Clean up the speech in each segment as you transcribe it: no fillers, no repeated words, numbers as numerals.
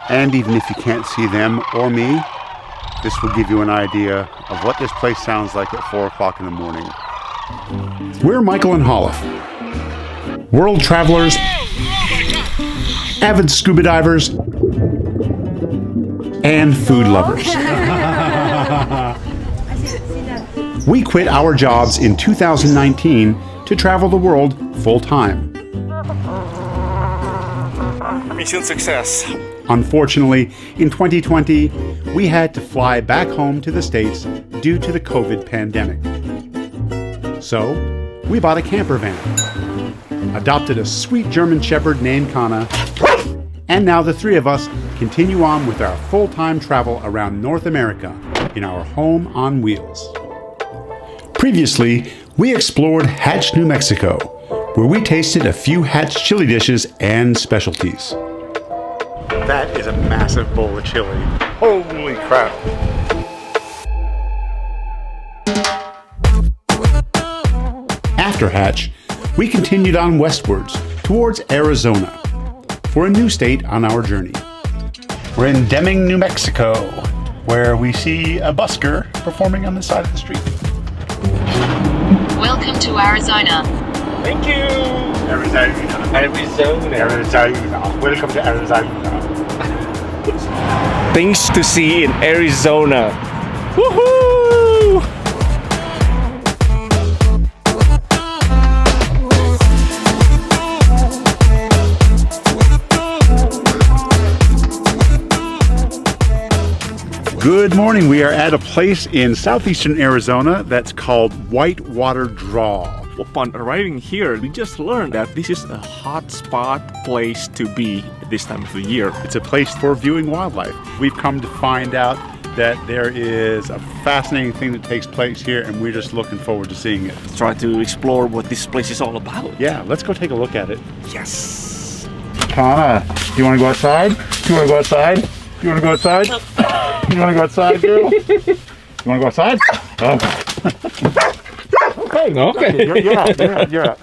And even if you can't see them or me, this will give you an idea of what this place sounds like at 4 o'clock in the morning. We're Michael and Halef, world travelers, avid scuba divers, and food lovers. We quit our jobs in 2019 to travel the world full-time. Mission success. Unfortunately, in 2020, we had to fly back home to the States due to the COVID pandemic. So, we bought a camper van, adopted a sweet German Shepherd named Kana, and now the three of us continue on with our full-time travel around North America in our home on wheels. Previously, we explored Hatch, New Mexico, where we tasted a few Hatch chili dishes and specialties. That is a massive bowl of chili. Holy crap. After Hatch, we continued on westwards towards Arizona for a new state on our journey. We're in Deming, New Mexico, where we see a busker performing on the side of the street. Welcome to Arizona. Thank you. Arizona. Welcome to Arizona. Things to see in Arizona. Woohoo! Good morning. We are at a place in southeastern Arizona that's called Whitewater Draw. Upon arriving here, we just learned that this is a hot spot place to be at this time of the year. It's a place for viewing wildlife. We've come to find out that there is a fascinating thing that takes place here, and we're just looking forward to seeing it. Let's try to explore what this place is all about. Yeah, let's go take a look at it. Yes. Kana, do you want to go outside? Do you want to go outside? Do you want to go outside? You want to go outside, girl? You want to go outside? Oh. Okay. You're out.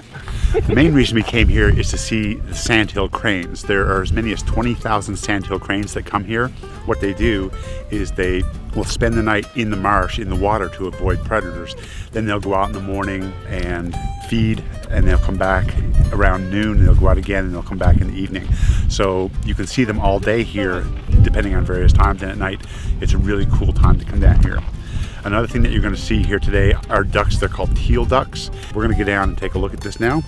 The main reason we came here is to see the Sandhill Cranes. There are as many as 20,000 Sandhill Cranes that come here. What they do is they will spend the night in the marsh, in the water, to avoid predators. Then they'll go out in the morning and feed, and they'll come back around noon, and they'll go out again, and they'll come back in the evening. So you can see them all day here, depending on various times, and at night it's a really cool time to come down here. Another thing that you're going to see here today are ducks. They're called teal ducks. We're going to get down and take a look at this now.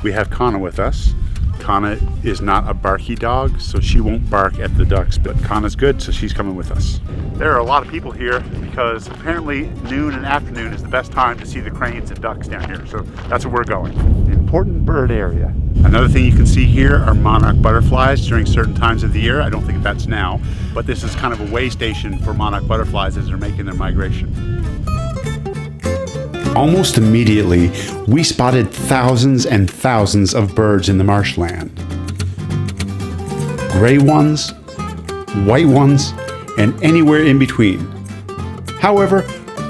We have Kana with us. Kana is not a barky dog, so she won't bark at the ducks, but Kana's good, so she's coming with us. There are a lot of people here because apparently noon and afternoon is the best time to see the cranes and ducks down here, so that's where we're going. Important bird area. Another thing you can see here are monarch butterflies during certain times of the year. I don't think that's now, but this is kind of a way station for monarch butterflies as they're making their migration. Almost immediately, we spotted thousands and thousands of birds in the marshland. Gray ones, white ones, and anywhere in between. However,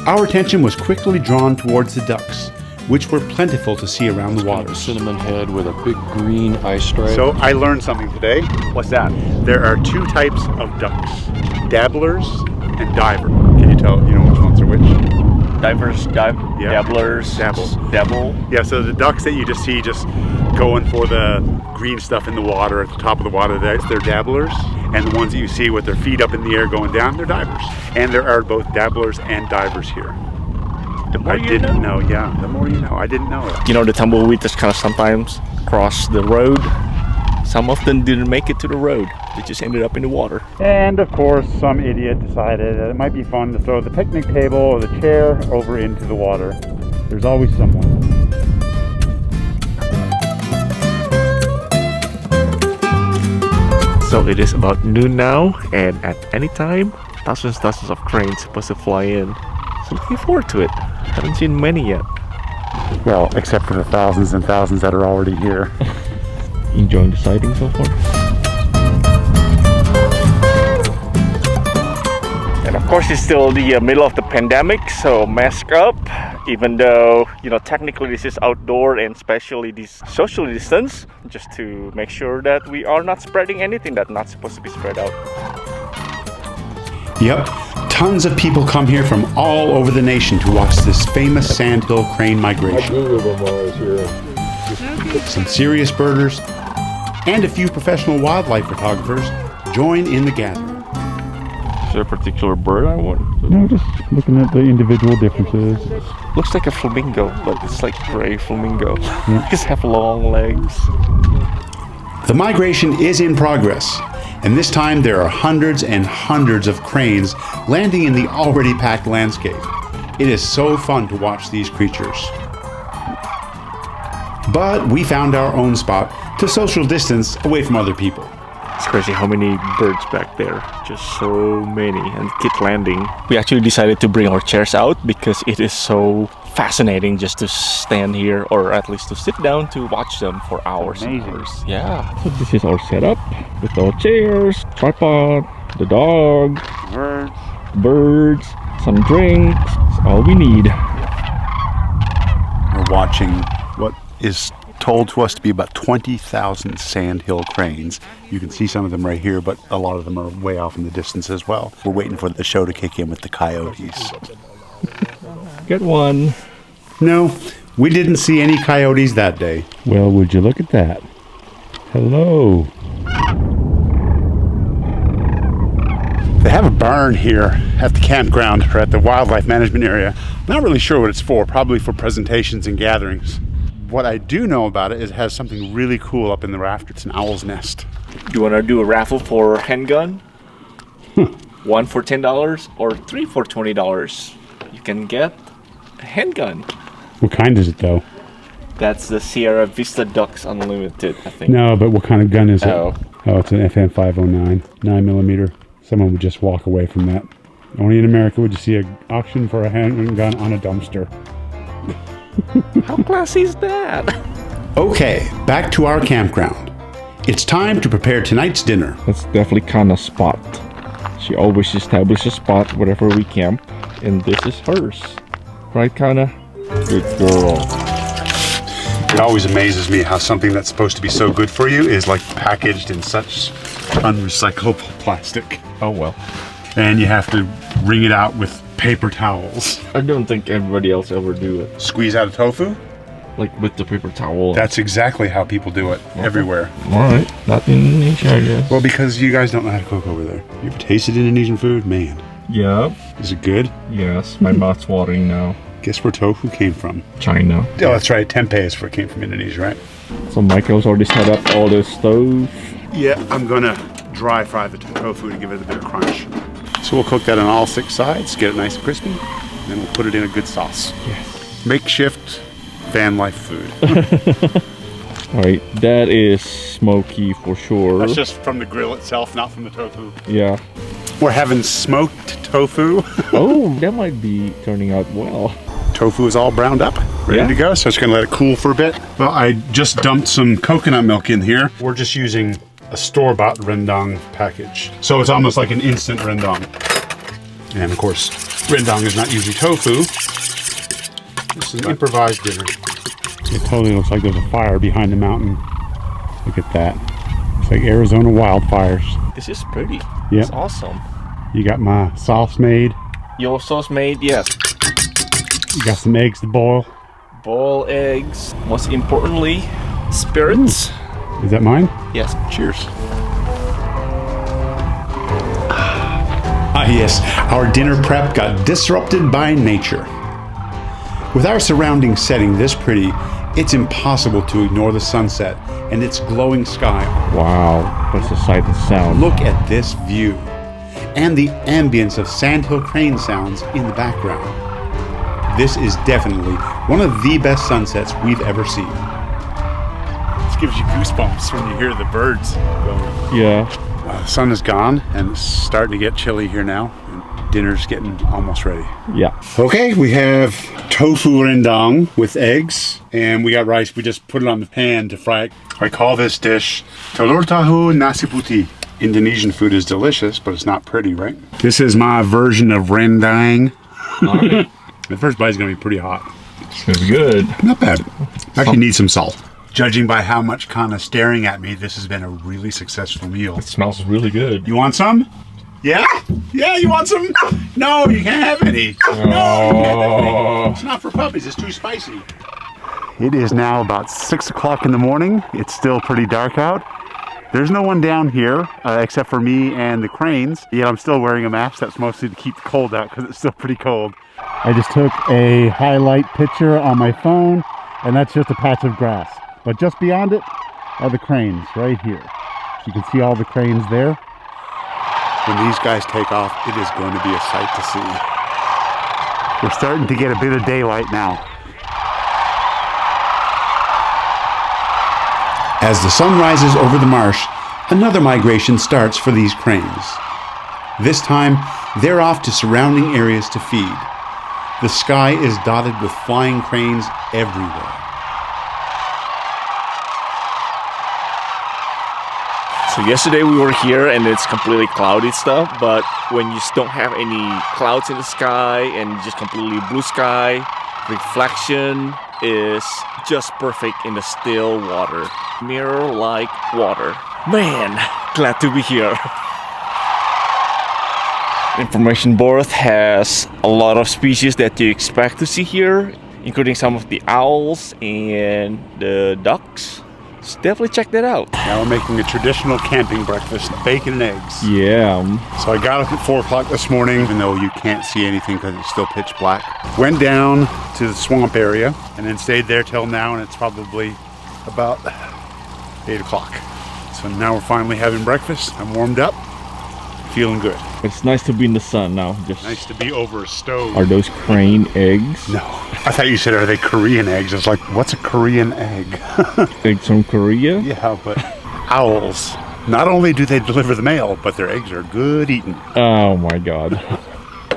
our attention was quickly drawn towards the ducks, which were plentiful to see around the water. Cinnamon head with a big green eye stripe. So I learned something today. What's that? There are two types of ducks, dabblers and diver. Can you tell, which ones are which? Divers, dabblers, dabble. Yeah, so the ducks that you just see just going for the green stuff in the water at the top of the water, they're dabblers. And the ones that you see with their feet up in the air going down, they're divers. And there are both dabblers and divers here. The more you know. Yeah, the more you know. I didn't know it. The tumbleweed just kind of sometimes cross the road. Some of them didn't make it to the road. They just ended up in the water. And of course, some idiot decided that it might be fun to throw the picnic table or the chair over into the water. There's always someone. So it is about noon now, and at any time, thousands of cranes supposed to fly in. So looking forward to it. Haven't seen many yet. Well, except for the thousands and thousands that are already here. Enjoying the sighting so far? And of course, it's still the middle of the pandemic, so mask up. Even though, you know, technically this is outdoor and especially this social distance, just to make sure that we are not spreading anything that's not supposed to be spread out. Yep, tons of people come here from all over the nation to watch this famous Sandhill Crane Migration. Some serious birders and a few professional wildlife photographers join in the gathering. Is there a particular bird I want? No, just looking at the individual differences. Looks like a flamingo, but it's like gray flamingo. Just have long legs. The migration is in progress, and this time there are hundreds and hundreds of cranes landing in the already packed landscape. It is so fun to watch these creatures. But we found our own spot to social distance away from other people. It's crazy how many birds back there. Just so many, and keep landing. We actually decided to bring our chairs out because it is so fascinating just to stand here, or at least to sit down to watch them for hours and hours. Yeah. So this is our setup with our chairs, tripod, the dog, birds, some drinks. That's all we need. We're watching what is told to us to be about 20,000 Sandhill cranes. You can see some of them right here, but a lot of them are way off in the distance as well. We're waiting for the show to kick in with the coyotes. Get one. No, we didn't see any coyotes that day. Well, would you look at that? Hello. They have a barn here at the campground or at the wildlife management area. Not really sure what it's for, probably for presentations and gatherings. What I do know about it is it has something really cool up in the rafter. It's an owl's nest. Do you want to do a raffle for handgun? One for $10 or three for $20. You can get a handgun. What kind is it though? That's the Sierra Vista Dux Unlimited, I think. No, but what kind of gun is it? Oh. Oh, it's an FM 509, 9mm. Someone would just walk away from that. Only in America would you see an auction for a handgun on a dumpster. How classy is that? Okay, back to our campground. It's time to prepare tonight's dinner. That's definitely Kana's spot. She always establishes a spot wherever we camp, and this is hers. Right, Kana? Good girl. It always amazes me how something that's supposed to be so good for you is like packaged in such unrecyclable plastic. Oh well. And you have to wring it out with paper towels. I don't think everybody else ever do it. Squeeze out a tofu? Like with the paper towel. That's exactly how people do it everywhere. Alright, not in Indonesia, I guess. Well, because you guys don't know how to cook over there. You ever tasted Indonesian food? Man. Yeah. Is it good? Yes, my mouth's watering now. Guess where tofu came from? China. Oh, that's right. Tempeh is where it came from Indonesia, right? So Michael's already set up all the stove. Yeah, I'm gonna dry fry the tofu to give it a bit of crunch. So we'll cook that on all 6 sides, get it nice and crispy, and then we'll put it in a good sauce. Yes. Makeshift van life food. Alright, that is smoky for sure. That's just from the grill itself, not from the tofu. Yeah. We're having smoked tofu. Oh, that might be turning out well. Tofu is all browned up, ready to go, so it's gonna let it cool for a bit. Well, I just dumped some coconut milk in here. We're just using a store-bought rendang package. So it's almost like an instant rendang. And of course, rendang is not usually tofu. This is an improvised dinner. It totally looks like there's a fire behind the mountain. Look at that. It's like Arizona wildfires. This is pretty. Yeah. It's awesome. You got my sauce made. Your sauce made, yes. You got some eggs to boil. Boil eggs. Most importantly, spirits. Is that mine? Yes. Cheers. Ah yes, our dinner prep got disrupted by nature. With our surrounding setting this pretty, it's impossible to ignore the sunset and its glowing sky. Wow, that's a sight and sound. Look at this view and the ambience of Sandhill Crane sounds in the background. This is definitely one of the best sunsets we've ever seen. This gives you goosebumps when you hear the birds going. Yeah. The sun is gone and it's starting to get chilly here now. And dinner's getting almost ready. Yeah. Okay, we have tofu rendang with eggs, and we got rice. We just put it on the pan to fry it. I call this dish telur tahu nasi putih. Indonesian food is delicious, but it's not pretty, right? This is my version of rendang. Right. The first bite is going to be pretty hot. It's good. Not bad. Actually need some salt. Judging by how much Kana is staring at me, this has been a really successful meal. It smells really good. You want some? Yeah? Yeah, you want some? No, you can't have any. No, you can't have any. It's not for puppies, it's too spicy. It is now about 6 o'clock in the morning. It's still pretty dark out. There's no one down here except for me and the cranes, yet I'm still wearing a mask. That's mostly to keep the cold out because it's still pretty cold. I just took a highlight picture on my phone, and that's just a patch of grass. But just beyond it are the cranes right here. So you can see all the cranes there. When these guys take off, it is going to be a sight to see. We're starting to get a bit of daylight now. As the sun rises over the marsh, another migration starts for these cranes. This time, they're off to surrounding areas to feed. The sky is dotted with flying cranes everywhere. So yesterday we were here and it's completely cloudy stuff, but when you just don't have any clouds in the sky and just completely blue sky, reflection is just perfect in the still water. Mirror-like water. Man, glad to be here. Information board has a lot of species that you expect to see here, including some of the owls and the ducks. So definitely check that out. Now we're making a traditional camping breakfast, bacon and eggs. Yeah. So I got up at 4 o'clock this morning, even though you can't see anything because it's still pitch black. Went down to the swamp area and then stayed there till now, and it's probably about 8 o'clock. So now we're finally having breakfast. I'm warmed up, feeling good. It's nice to be in the sun now. Just Nice to be over a stove. Are those crane eggs? No. I thought you said, are they Korean eggs? I was like, what's a Korean egg? Eggs from Korea? Yeah, but owls. Not only do they deliver the mail, but their eggs are good eating. Oh my god.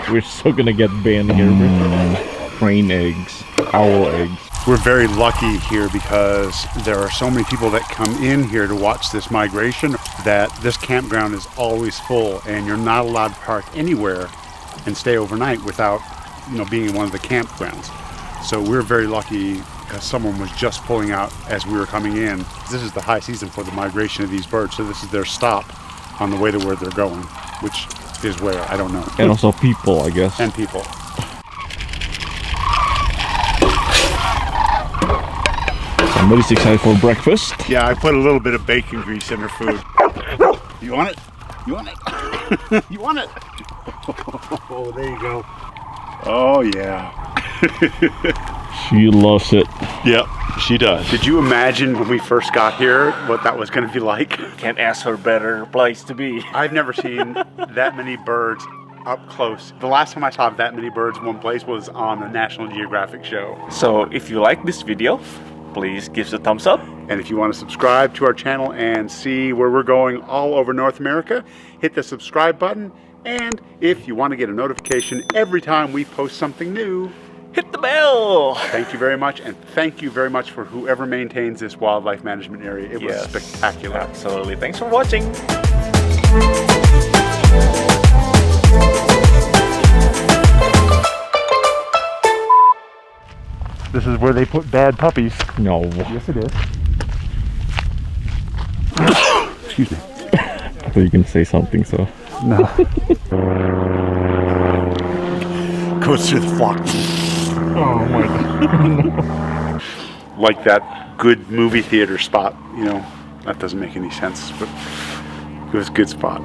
We're so gonna get banned here with crane eggs, owl eggs. We're very lucky here because there are so many people that come in here to watch this migration that this campground is always full, and you're not allowed to park anywhere and stay overnight without, being in one of the campgrounds. So we're very lucky because someone was just pulling out as we were coming in. This is the high season for the migration of these birds, so this is their stop on the way to where they're going, which is where, I don't know. And also people, I guess. And people. Somebody's excited for breakfast. Yeah, I put a little bit of bacon grease in her food. You want it? You want it? You want it? Oh, there you go. Oh, yeah. She loves it. Yep, she does. Did you imagine when we first got here what that was going to be like? Can't ask for a better place to be. I've never seen that many birds up close. The last time I saw that many birds in one place was on a National Geographic show. So if you like this video, please give us a thumbs up. And if you want to subscribe to our channel and see where we're going all over North America, hit the subscribe button. And if you want to get a notification every time we post something new, hit the bell. Thank you very much, and thank you very much for whoever maintains this wildlife management area. It was spectacular. Absolutely. Thanks for watching. This is where they put bad puppies. No. Yes, it is. Excuse me. I thought you can say something, so. No. Goes through the flock. Oh my god. Like that good movie theater spot, that doesn't make any sense, but it was a good spot.